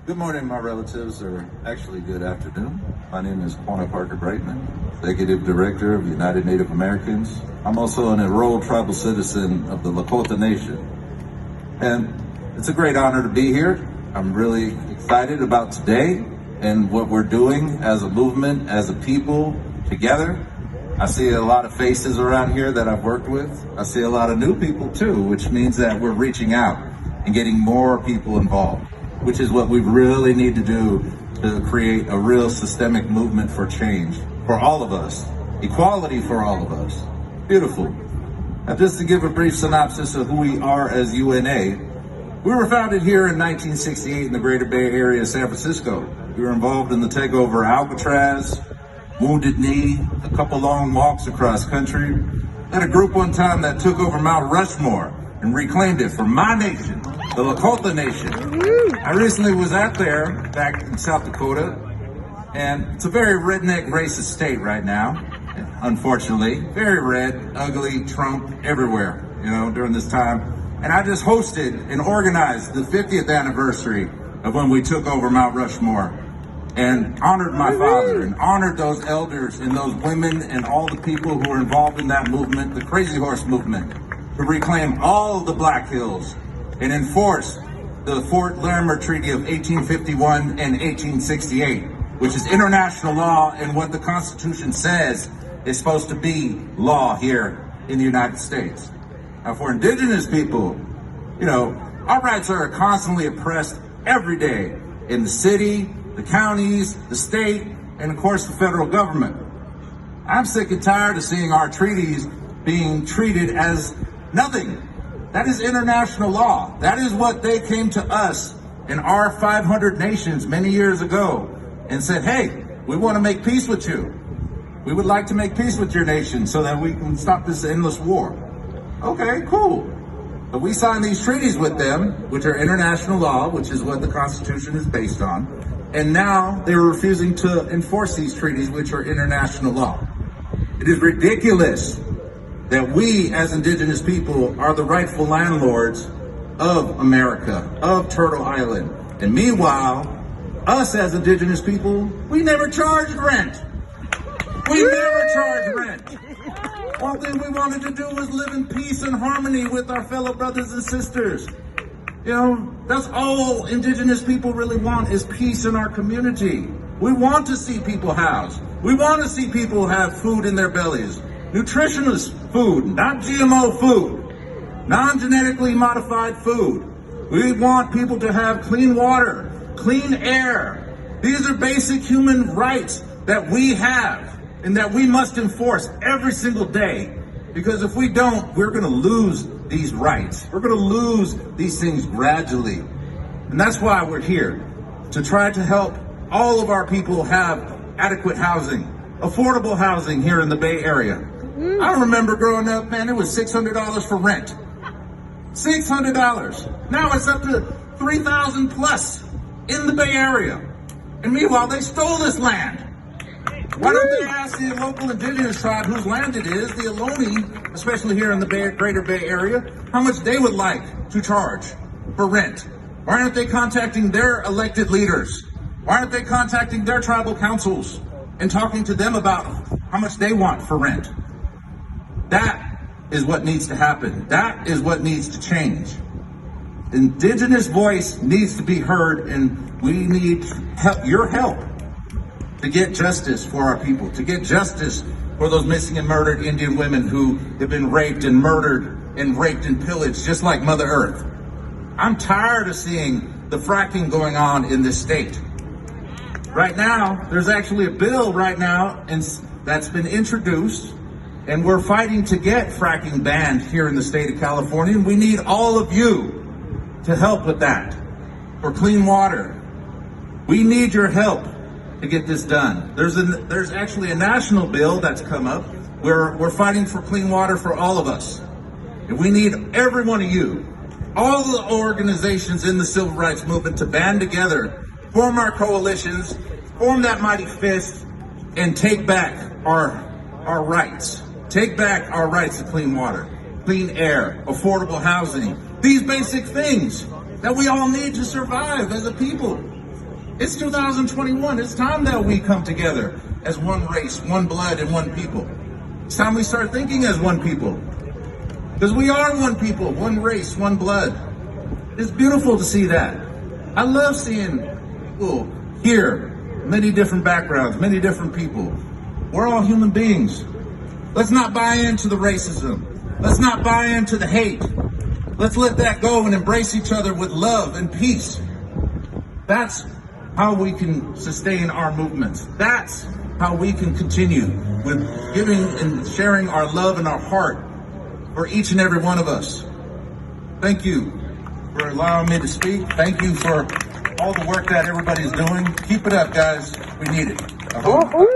Good morning, my relatives, or actually good afternoon. My name is Quanah Parker Brightman, Executive Director of United Native Americans. I'm also an enrolled tribal citizen of the Lakota Nation. And it's a great honor to be here. I'm really excited about today and what we're doing as a movement, as a people, together. I see a lot of faces around here that I've worked with. I see a lot of new people too, which means that we're reaching out and getting more people involved, which is what we really need to do to create a real systemic movement for change for all of us, equality for all of us. Beautiful. Now, just to give a brief synopsis of who we are as UNA, we were founded here in 1968 in the Greater Bay Area of San Francisco. We were involved in the takeover of Alcatraz, Wounded Knee, a couple long walks across country. Had a group one time that took over Mount Rushmore and reclaimed it for my nation, the Lakota Nation. I recently was out there back in South Dakota, and it's a very redneck racist state right now, unfortunately. Very red, ugly, Trump everywhere, during this time. And I just hosted and organized the 50th anniversary of when we took over Mount Rushmore and honored my father and honored those elders and those women and all the people who were involved in that movement, the Crazy Horse movement, to reclaim all of the Black Hills and enforce the Fort Larimer Treaty of 1851 and 1868, which is international law and what the Constitution says is supposed to be law here in the United States. Now, for indigenous people, our rights are constantly oppressed every day in the city, the counties, the state, and of course the federal government. I'm sick and tired of seeing our treaties being treated as nothing. That is international law. That is what they came to us in our 500 nations many years ago and said, hey, we want to make peace with you. We would like to make peace with your nation so that we can stop this endless war. Okay, cool. But we signed these treaties with them, which are international law, which is what the Constitution is based on. And now they're refusing to enforce these treaties, which are international law. It is ridiculous that we as indigenous people are the rightful landlords of America, of Turtle Island. And meanwhile, us as indigenous people, we never charged rent. We never charged rent. All thing we wanted to do was live in peace and harmony with our fellow brothers and sisters. That's all indigenous people really want is peace in our community. We want to see people housed. We want to see people have food in their bellies. Nutritionist food, not GMO food, non-genetically modified food. We want people to have clean water, clean air. These are basic human rights that we have and that we must enforce every single day. Because if we don't, we're going to lose these rights. We're going to lose these things gradually. And that's why we're here, to try to help all of our people have adequate housing, affordable housing here in the Bay Area. I remember growing up, man, it was $600 for rent. $600. Now it's up to $3,000 plus in the Bay Area. And meanwhile, they stole this land. Why don't they ask the local indigenous tribe whose land it is, the Ohlone, especially here in the Greater Bay Area, how much they would like to charge for rent? Why aren't they contacting their elected leaders? Why aren't they contacting their tribal councils and talking to them about how much they want for rent? That is what needs to happen. That is what needs to change. Indigenous voice needs to be heard, and we need your help to get justice for our people, to get justice for those missing and murdered Indian women who have been raped and murdered and raped and pillaged just like Mother Earth. I'm tired of seeing the fracking going on in this state. Right now, there's actually a bill right now that's been introduced, and we're fighting to get fracking banned here in the state of California. And we need all of you to help with that, for clean water. We need your help to get this done. There's actually a national bill that's come up where we're fighting for clean water for all of us. And we need every one of you, all the organizations in the civil rights movement, to band together, form our coalitions, form that mighty fist, and take back our rights. Take back our rights to clean water, clean air, affordable housing, these basic things that we all need to survive as a people. It's 2021. It's time that we come together as one race, one blood, and one people. It's time we start thinking as one people. Because we are one people, one race, one blood. It's beautiful to see that. I love seeing people here, many different backgrounds, many different people. We're all human beings. Let's not buy into the racism. Let's not buy into the hate. Let's let that go and embrace each other with love and peace. That's how we can sustain our movements. That's how we can continue with giving and sharing our love and our heart for each and every one of us. Thank you for allowing me to speak. Thank you for all the work that everybody's doing. Keep it up, guys. We need it.